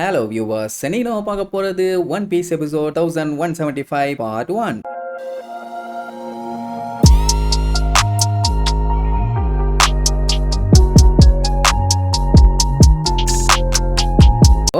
Hello viewers, இன்னைக்கு நம்ம பார்க்க போறது One Piece episode 1175 part 1.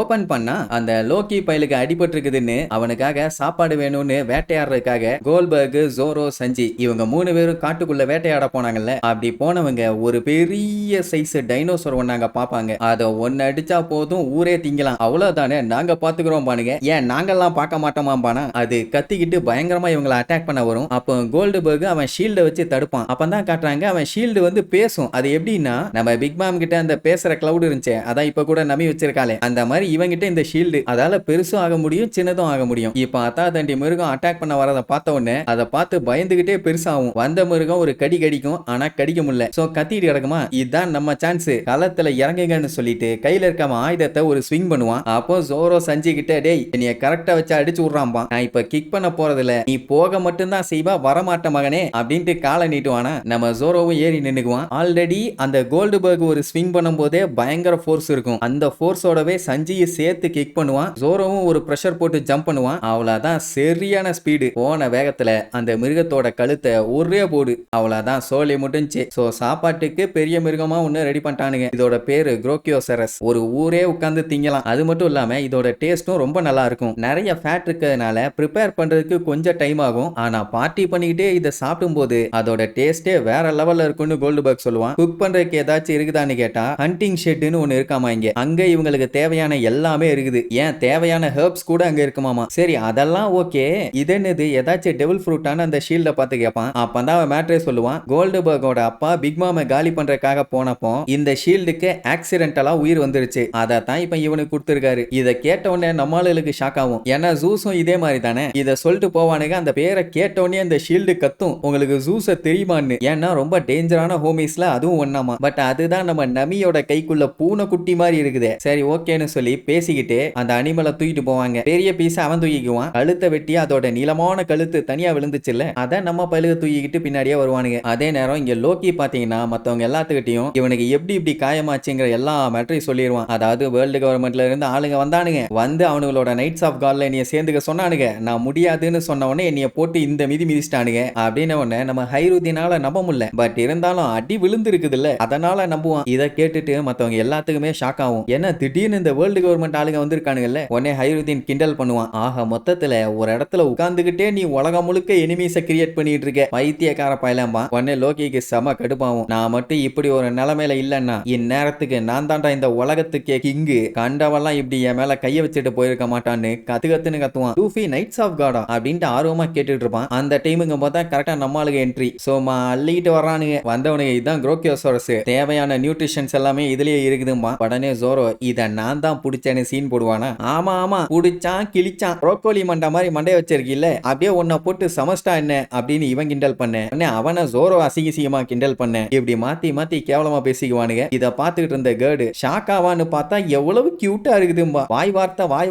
Open பண்ணா அந்த லோக்கி பயலுக்கு அடிபட்டிருக்குதுன்னு அவனுக்காக சாப்பாடு வேணும்னு வேட்டையாடுறதுக்காக கோல்பர்க், ஜோரோ, சஞ்சி இவங்க 3 பேரும் காட்டுக்குள்ள வேட்டையாட போனாங்கல்ல. அப்படி போனவங்க ஒரு பெரிய சைஸ் டைனோசர் ஒன்னாங்க பாப்பாங்க. அத ஒன்னு அடிச்சா போதும் ஊரே திங்கலாம், அவ்வளவுதானே நாங்க பாத்துக்கிறோம் பானுங்க, ஏன் நாங்கெல்லாம் பார்க்க மாட்டோமா பானா. அது கத்திக்கிட்டு பயங்கரமா இவங்களை அட்டாக் பண்ண வரும். அப்போ கோல்டுபர்க் அவன் ஷீல்ட வச்சு தடுப்பான். அப்பதான் காட்டுறாங்க அவன் ஷீல்டு வந்து பேசும். அது எப்படின்னா நம்ம பிக் மாம் கிட்ட அந்த பேசுற கிளவுட் இருந்துச்சு, அதான் இப்ப கூட நம்பி வச்சிருக்காளே, அந்த மாதிரி இவங்கிட்ட இந்த ஷீல்டு, அதால பெருசும் ஆக முடியும் சின்னதும் ஆக முடியும். இப்ப அத்தா தண்டி மிருகம் அட்டாக் பண்ண வரத பார்த்த உடனே அதை பார்த்து பயந்துகிட்டே பெருசாகும். வந்த மிருகம் ஒரு கடி கடிக்கும், ஆனா கடிக்க முடியல. சோ கத்திட்டு கிடக்குமா, இதுதான் நம்ம சான்ஸ், களத்துல இறங்குங்கன்னு சொல்லிட்டு கையில இருக்க ஆயுதத்தை ஒரு ஸ்விங் பண்ணுவான். அப்போ ஜோரோ சஞ்சி கிட்ட டேய் நீ கரெக்டா வச்சு அடிச்சு விடுறான்பா, நான் இப்ப கிக் பண்ண போறதுல நீ போக மட்டும்தான் செய்வா, வரமாட்ட மகனே அப்படின்ட்டு காலை நீட்டுவானா. நம்ம ஜோரோவும் ஏறி நின்னுக்குவான். ஆல்ரெடி அந்த கோல்டுபர்க் ஒரு ஸ்விங் பண்ணும் போதே பயங்கர ஃபோர்ஸ் இருக்கும். அந்த ஃபோர்ஸோடவே சஞ்சி சேர்த்து கிக் பண்ணுவான். ஜோரோவும் ஒரு பிரஷர் போட்டு ஜம்ப் பண்ணுவான். அவ்வளவுதான், சரியான ஸ்பீடு. போன வேகத்துல அந்த மிருகத்தோட கழுத்தை ஒரே போடு, அவ்வளவுதான், சோலி முடிஞ்சு. சோ சாப்பாட்டுக்கு பெரிய மிருகமா ஒண்ணு ரெடி பண்ணிட்டானுங்க. இதோட பேரு குரோக்கியோசரஸ். ஒரு ஊரே உட்கார்ந்து திங்கலாம். அது மட்டும் இல்லாம இதோட டேஸ்டும் ரொம்ப நல்லா இருக்கும். நிறைய ஃபேட் இருக்கிறதுனால ப்ரிப்பேர் பண்றதுக்கு கொஞ்சம் டைம் ஆகும். ஆனா பார்ட்டி பண்ணிக்கிட்டே இதை சாப்பிடும் போது அதோட டேஸ்டே வேற லெவல்ல இருக்கும்னு கோல்டுபர்க் சொல்லுவான். குக் பண்றதுக்கு ஏதாச்சும் இருக்குதான்னு கேட்டா ஹண்டிங் ஷெட்னு ஒன்னு இருக்காமா இங்க. அங்க இவங்களுக்கு தேவையான எல்லாமே இருக்குது. ஏன் தேவையான ஹெர்ப்ஸ் கூட அங்க இருக்குமாமா. சரி அதெல்லாம் ஓகே, இது என்னது ஏதாச்சும் டெவில் ஃப்ரூட்டான அந்த ஷீல்ட பார்த்து கேட்பான். அப்பதான் அவன் மேட்ரே சொல்லுவான். கோல்டுபர்கோட அப்பா பிக் மாமை காலி பண்றதுக்காக போனப்போ இந்த ஷீல்டுக்கு ஆக்சிடென்டலா உயிர் வந்துருச்சு, அதை தான் இப்ப இவனுக்கு கொடுத்திருக்காரு. இதை கேட்ட உடனே நம்மளுக்கு ஷாக் ஆகும். ஏன்னா ஜூஸும் இதே மாதிரி தானே. இதை சொல்லிட்டு போவானுங்க. அந்த பேரை கேட்ட உடனே அந்த ஷீல்டு கத்தும், உங்களுக்கு ஜூஸ தெரியுமான்னு. ஏன்னா ரொம்ப டேஞ்சரான ஹோமிஸ்ல அதுவும் ஒண்ணாமா. பட் அதுதான் நம்ம நமியோட கைக்குள்ள பூனை குட்டி மாதிரி இருக்குது. சரி ஓகேன்னு சொல்லி பேசிக்கிட்டு அந்த அனிமலை தூக்கிட்டு போவாங்க. பெரிய பீஸ் அவன் தூக்கிக்குவான். கழுத்தை வெட்டி அதோட நீளமான கழுத்து தனியா விழுந்துச்சுல்ல, அதை நம்ம பழுக தூக்கிக்கிட்டு பின்னாடியே வருவானுங்க. அதே நேரம் இங்க லோக்கி பாத்தீங்கன்னா மத்தவங்க எல்லாத்துக்கிட்டையும் இவனுக்கு எப்படி இப்படி காயமாச்சுங்கிற எல்லா மேட்டரையும் சொல்லிடுவான். அதாவது வேர்ல்டு கவர்மெண்ட்ல இருந்து ஆளுங்க வந்தானுங்க, வந்து அவனுங்களோட நைட்ஸ் ஆஃப் காட்ல என்னைய சேர்ந்துக்க சொன்னானுங்க. நான் முடியாதுன்னு சொன்ன உடனே என்னைய போட்டு இந்த மிதிச்சிட்டானுங்க அப்படின்னு உடனே நம்ம ஹைருதீனால நம்ப முடியல. பட் இருந்தாலும் அடி விழுந்து இருக்குதுல்ல, அதனால நம்புவான். இதை கேட்டுட்டு மத்தவங்க எல்லாத்துக்குமே ஷாக் ஆகும். ஏன்னா திடீர்னு இந்த வேர்ல்டு கவர்மெண்ட் ஆளுங்க வந்திருக்கானுங்கல்ல. உடனே ஹைருதீன் கிண்டல் பண்ணுவான். ஆக மொத்தத்துல ஒரு இடத்துல உட்கார்ந்துகிட்டே நீ உலகம் முழுக்க எனிமீஸ கிரியேட் பண்ணிட்டு இருக்க, பைத்தியக்கார பயலம்பா. உடனே லோகிக்கு செம கடுப்பாகும். நான் மட்டும் இப்படி ஒரு நிலைமையில இல்லன்னா இந்நேரத்துக்கு நான் தாண்டா இந்த உலகத்துக்கே கிங்கு, கண்டவெல்லாம் இப்படி என் மேல கைய வச்சுட்டு போயிருக்க மாட்டான்னு கத்துன்னு கத்துவான். லூஃபி நைட்ஸ் ஆஃப் காடா அப்படின்ட்டு ஆர்வமா கேட்டுட்டு இருப்பான். அந்த டைமுங்க பார்த்தா கரெக்டா நம்மளுக்கு என்ட்ரி. சோமா அள்ளிட்டு வர்றானுங்க. வந்தவனுங்க இதுதான் குரோக்கியோசரஸ், தேவையான நியூட்ரிஷன்ஸ் எல்லாமே இதுலயே இருக்குதும்பா. உடனே ஜோரோ இத நான் தான் புடிச்சேன்னு சீன் போடுவானா. ஆமா ஆமா புடிச்சான் கிழிச்சான், ப்ரோக்கோலி மண்டை மாதிரி மண்டைய வச்சிருக்கீல்ல, அப்படியே ஒன்ன போட்டு சமஸ்டா என்ன அப்படின்னு இவன் கிண்டல் பண்ண அவனை ஜோரோ அசிங்கமா கிண்டல் பண்ண. இப்படி மாத்தி மாத்தி கேவலமா பேசிக்குவானுங்க. இத பாத்துக்கிட்டு இருந்த கேர்டு ஷாக்காவான்னு பார்த்தா எவ்வளவு கியூட்டா இருக்குதும்பா. வாய்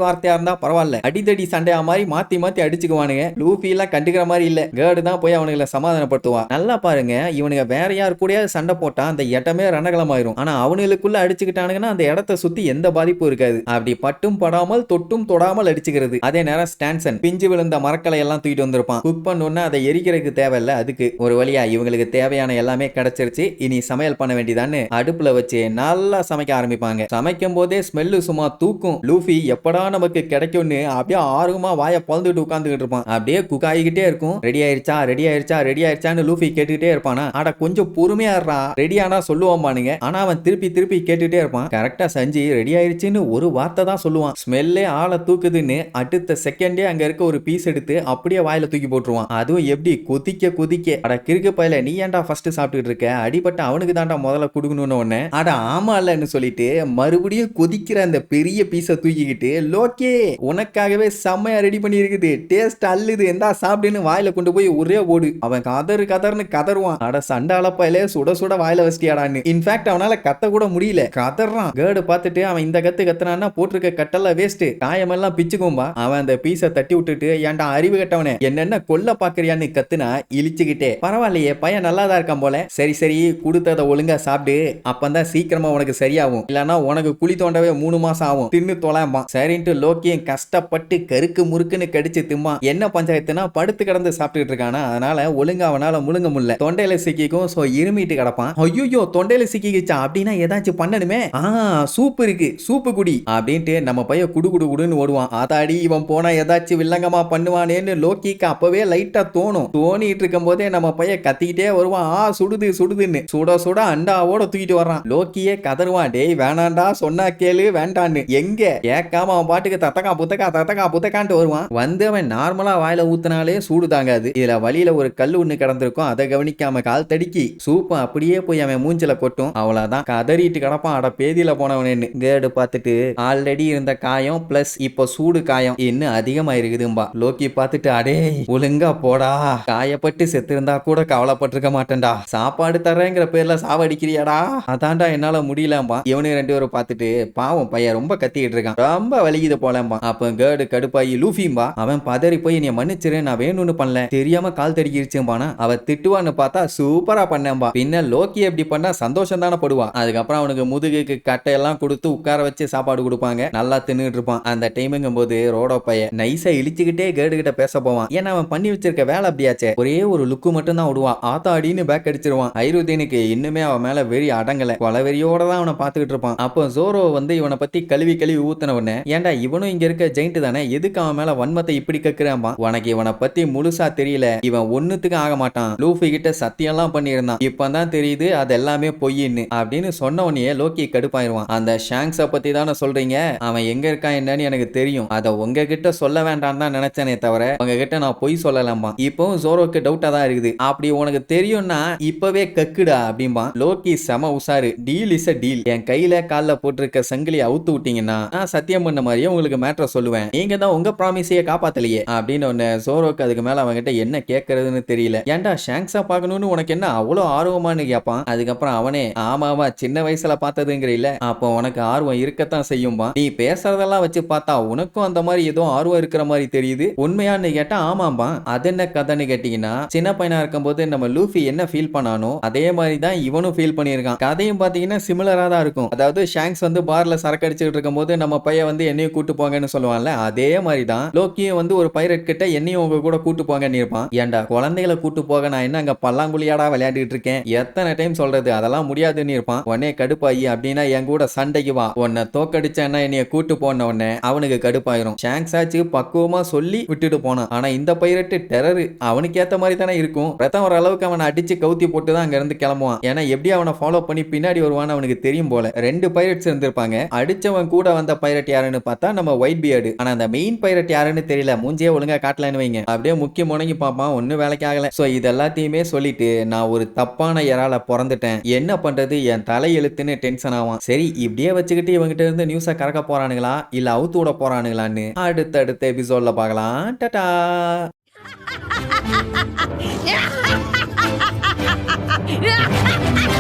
வார்த்தையா இருந்தா பரவாயில்ல, அடிதடி சண்டையா மாதிரி மாத்தி மாத்தி அடிச்சுக்குவானுங்க. லூஃபி எல்லாம் கண்டுக்கிற மாதிரி இல்ல. கேர்டு தான் போய் அவனுங்களை சமாதானப்படுத்துவா. நல்லா பாருங்க, இவனுங்க வேற யாரு கூட சண்டை போட்டா அந்த இடமே ரணகலமாயிரும். ஆனா அவனுக்குள்ள அடிச்சுக்கிட்டானுங்கன்னா அந்த இடத்தை சுத்தி எந்த பாதிப்பும் இருக்காது. அப்படி பட்டும் படாமல் தொட்டும் தொடாமல் அடிச்சுக்கிறது. அதே நேரம் ஸ்டான்சன் பிஞ்சு விழுந்த மரக்களை எல்லாம் தூக்கிட்டு வந்திருப்பான். குக் பண்ணோன்னா அதை எரிக்கிறதுக்கு தேவையில்ல. அதுக்கு ஒரு வழியா இவங்களுக்கு தேவையான எல்லாமே கிடைச்சிருச்சு, இனி சமையல் பண்ண வேண்டியதான்னு அடுப்புல வச்சு நல்லா சமைக்க ஆரம்பிப்பாங்க. சமைக்கும் போதே ஸ்மெல்லு சும்மா தூக்கும். லூஃபி எப்படா நமக்கு கிடைக்கும்னு அப்படியே ஆர்வமா வாயை பொழந்துட்டு உட்கார்ந்துகிட்டு இருப்பான். அப்படியே குக் ஆகிக்கிட்டே இருக்கும். ரெடி ஆயிருச்சா ரெடி ஆயிருச்சா ரெடி ஆயிருச்சான்னு லூஃபி கேட்டுக்கிட்டே இருப்பானா. ஆட கொஞ்சம் பொறுமையா இருறா, ரெடியானா சொல்லுவான்பானுங்க. ஆனா அவன் திருப்பி திருப்பி கேட்டுட்டே இருப்பான். கரெக்டா செஞ்சு ரெடி ஆயிருச்சுன்னு ஒரு வார்த்தை தான் சொல்லுவான். ஸ்மெல்லே ஆளை தூக்குதுன்னு அடுத்த செகண்டே அங்க இருக்க ஒரு பீஸ் எடுத்து அப்படியே வாயில தூக்கி போட்டுருவான். அதுவும் எப்படி கொதிக்க கொதிக்க. அட கிறுக்கு பையல, நீ ஏன்டா ஃபர்ஸ்ட் சாப்பிட்டுட்டு இருக்க, அடிபட்ட அவனுக்கு தான்டா முதல்ல குடுக்கணும்னு ஒண்ணு. அட ஆமா இல்லன்னு சொல்லிட்டு மறுபடியும் கொதிக்கிற அந்த பெரிய பீஸை தூக்கிக்கிட்டு லோக்கே உனக்காகவே செம்மையா ரெடி பண்ணி இருக்குது, டேஸ்ட் அல்லுது, எந்தா சாப்பிடுன்னு வாயில கொண்டு போய் ஒரே ஓடு. அவன் கதர்னு கதறுவான். அட சண்டால பையலே சுட சுட வாயில வச்சிட்டியாடான்னு. இன்ஃபேக்ட் அவனால கத்த கூட முடியல, கதறான். கேர்டு பார்த்துட்டு அவன் இந்த கத்து கத்துனா இல்லன்னா போட்டிருக்க கட்டெல்லாம் வேஸ்ட், காயமெல்லாம் பிச்சுக்கும்பா. அவன் அந்த பீஸை தட்டி விட்டுட்டு, ஏன்டா அறிவு கட்டவனே என்னென்ன கொல்ல பாக்குறியான்னு கத்துனா இழிச்சுக்கிட்டே. பரவாயில்லையே பையன் நல்லாதான் இருக்கான் போல, சரி சரி கொடுத்தத ஒழுங்கா சாப்பிடு, அப்பந்தான் சீக்கிரமா உனக்கு சரியாகும், இல்லன்னா உனக்கு குழி தோண்டவே 3 மாசம் ஆகும், தின்னு தொலைம்பா. சரின்ட்டு லோக்கியும் கஷ்டப்பட்டு கருக்கு முறுக்குன்னு கடிச்சு திம்மா. என்ன பஞ்சாயத்துனா படுத்து கிடந்து சாப்பிட்டுட்டு இருக்கானா, அதனால ஒழுங்கா அவனால முழுங்க முடியல, தொண்டையில சிக்கிக்கும். சோ இருமிட்டு கிடப்பான். ஐயோ தொண்டையில சிக்கிக்கிச்சா, அப்படின்னா ஏதாச்சும் பண்ணணுமே. சூப் இருக்கு, சூப்பு குடி அப்படின்ட்டு நம்ம பையன் குடு குடு குடுன்னு ஓடுவான். ஆத்தாடி இவன் போனா ஏதாச்சும் வில்லங்கமா பண்ணுவானேன்னு லோக்கிக்கு அப்பவே லைட்டா தோணிட்டு இருக்கும் போதே நம்ம பையன் கத்திக்கிட்டே வருவான். சுடுது சுடுதுன்னு சுட சுட அண்டாவோட தூக்கிட்டு வர்றான். லோக்கியே கதறுவான், டேய் வேணாண்டா சொன்னா கேளு வேண்டான்னு. எங்க கேட்காம அவன் பாட்டுக்கு தத்தக்கா புத்தக்கான்ட்டு வருவான். வந்து அவன் நார்மலா வாயில ஊத்தினாலே சூடு தாங்காது. இதுல வழியில ஒரு கல் ஒண்ணு கிடந்திருக்கும், அதை கவனிக்காம கால் தடுக்கி சூப்பை அப்படியே போய் அவன் மூஞ்சில கொட்டும். அவ்வளவுதான், கதறிட்டு கிடப்பான். அட பேதியில போனவனு. கேடு பார்த்துட்டு ஆல்ரெடி இருந்த காயம் பிளஸ் இப்ப சூடு காயம் இன்னும் அதிகமா இருக்குதும்பா. லோக்கி பார்த்துட்டு, அடே ஒழுங்கா போடா, காயப்பட்டு செத்து இருந்தா கூட கவலைப்பட்டிருக்க மாட்டேன்டா, சாப்பாடு தரேங்கிற பேர்ல சாவடிக்கிறியாடா, அதான்டா என்னால முடியலம்பா. இவனுக்கு 2 பேரும் பார்த்துட்டு பாவம் பையன் ரொம்ப கத்திக்கிட்டு இருக்கான், ரொம்ப வலிக்குது போலம்பா. அப்ப கேடு கடுப்பாயி லூஃபிம்பா. அவன் பதறி போய் நீ மன்னிச்சிரு, நான் வேணும்னு பண்ணல, தெரியாம கால் தடிக்கிருச்சும்பானா. அவ திட்டுவான்னு பார்த்தா சூப்பரா பண்ணேன்பா. பின்ன லோக்கி எப்படி பண்ணா சந்தோஷம் தானே படுவா. அதுக்கப்புறம் அவனுக்கு முதுகுக்கு கட்டையெல்லாம் கொடுத்து உட்கார வச்சு சாப்பாடு கொடுப்பாங்க. நல்லா தின்னுட்டு இருப்பான். அந்த டைமுங்கும் போது ரோடோ பையன் நைஸா இழிச்சுக்கிட்டே கேடு கிட்ட பேச போவான். ஏன்னா அவன் பண்ணி வச்சிருக்க வேலை அப்படியாச்சே. ஒரே ஒரு லுக்கு மட்டும் தான் விடுவான், ஆத்தாடின்னு பேக் அடிச்சிருவான். ஐருதீனுக்கு இன்னுமே அவன் மேல வெறி அடங்கல, கொலவெறியோட தான் அவனை பார்த்துக்கிட்டு இருப்பான். அப்போ ஜோரோ வந்து இவனை பத்தி கழுவி ஊத்தின உடனே, ஏன்டா இவனும் இங்க இருக்க ஜெயிண்ட் தானே, எதுக்கு அவன் மேல வன்மத்தை இப்படி கக்குறான்பா, உனக்கு இவனை பத்தி முழுசா தெரியல, இவன் ஒண்ணுத்துக்கு ஆக மாட்டான், லூஃபி கிட்ட சத்தியம்லாம் பண்ணியிருந்தான், இப்பதான் தெரியுது அது எல்லாமே பொய்ன்னு அப்படின்னு சொன்ன உடனே லோக்கி கடுப்பாயிருவான். அந்த ஷாங்க்ஸ பத்தி தானே சொல்றீங்க, அவன் எங்க இருக்கான் என்னன்னு எனக்கு தெரியும், அதை உங்ககிட்ட சொல்ல வேண்டாம் தான் நினைச்சேனே தவிர உங்ககிட்ட நான் பொய் சொல்லலாமா. இப்போ ஜோரோக்கு டவுட்டா தான் இருக்குது, அப்படி உனக்கு தெரியும்னா இப்பவே கக்குடா அப்படிம்பா. லோக்கி செம உசாரு, டீல் இஸ் அ டீல், என் கையில கால்ல போட்டிருக்க சங்கிலி அவுத்து விட்டீங்கன்னா நான் சத்தியம் பண்ண மாதிரியே உங்களுக்கு மேட்டர் சொல்லுவேன், நீங்க தான் உங்க ப்ராமிஸையே காப்பாத்தலையே அப்படின்னு ஒன்னு. ஜோரோக்கு அதுக்கு மேல அவன்கிட்ட என்ன கேட்கறதுன்னு தெரியல. ஏன்டா ஷாங்க்ஸா பார்க்கணும்னு உனக்கு என்ன அவ்வளவு ஆர்வமானு கேட்பான். அதுக்கப்புறம் அவனே ஆமாவா சின்ன வயசுல பார்த்ததுங்கிறீல, அப்போ உனக்கு ஆர்வம் இருக்கத்தான் செய்யும்பா, நீ பேசுறதெல்லாம் வச்சு பார்த்தா உனக்கும் அந்த மாதிரி ஏதோ ஆர்வம் இருக்கிற மாதிரி தெரியுது, உண்மையான்னு கேட்டா ஆமாம்பா. அது என்ன கதைன்னு கேட்டீங்கன்னா, சின்ன பையனா இருக்கும்போது நம்ம லூஃபி என்ன ஃபீல் பண்ணானோ அதே மாதிரி தான் இவனும் ஃபீல் பண்ணியிருக்கான். கதையும் பாத்தீங்கன்னா சிமிலரா தான் இருக்கும். அதாவது ஷாங்க்ஸ் வந்து பார்ல சரக்கு அடிச்சுட்டு இருக்கும் போது நம்ம பையன் வந்து என்னையும் கூட்டு போங்கன்னு சொல்லுவான்ல, அதே மாதிரி தான் லோக்கியும் வந்து ஒரு பைரட் கிட்ட என்னையும் உங்க கூட கூட்டு போங்கன்னு இருப்பான். ஏன்டா குழந்தைகளை கூட்டு போக நான் என்ன அங்க பல்லாங்குழியாடா விளையாடிட்டு இருக்கேன், எத்தனை டைம் சொல்றது, அதெல்லாம் முடியாதுன்னு இருப்பான். உடனே கடுப்பாயி அப்படின்னா என் கூட சண்டைக்கு வா, உன்னை தோக்கடிச்சேன்னா என்னைய கூட்டு போன உடனே அவனுக்கு கடுப்பாயிரும். ஷாங்க்ஸ் ஆச்சு பக்குவமா சொல்லி விட்டுட்டு போனான். ஆனா இந்த பைரட் டெரர், அவனுக்கு ஏத்த மாதிரி தானே இருக்கும். ரத்தம் வர அளவுக்கு அவனை அடிச்சு கவுத்தி போட்டு தான் அங்க இருந்து கிளம்புவான். ஏன்னா எப்படி அவனை ஃபாலோ பண்ணி பின்னாடி வருவான்னு அவனுக்கு தெரியும் போல. 2 பைரட்ஸ் இருந்திருப்பாங்க. அடிச்சவன் கூட வந்த பைரட் யாருன்னு பார்த்தா நம்ம ஒயிட் பியர்டு. ஆனா அந்த மெயின் பைரட் யாருன்னு தெரியல, மூஞ்சியே ஒழுங்கா காட்டலன்னு வைங்க. அப்படியே முக்கிய முடங்கி பார்ப்பான், ஒன்னும் வேலைக்கு ஆகல. சோ இது எல்லாத்தையுமே சொல்லிட்டு நான் ஒரு தப்பான இறால பிறந்துட்டேன், என்ன பண்றது என் தலை எழுத்துன்னு டென்ஷன் ஆவான். சரி இப்படியே வச்சுக்கிட்டு இவங்கிட்ட இருந்து நியூஸை கறக்க போறானுங்களா இல்ல அவுத்து விட போறானுங்களான்னு அடுத்த எபிசோட்ல பார்க்கலாம். டாடா. Yeah!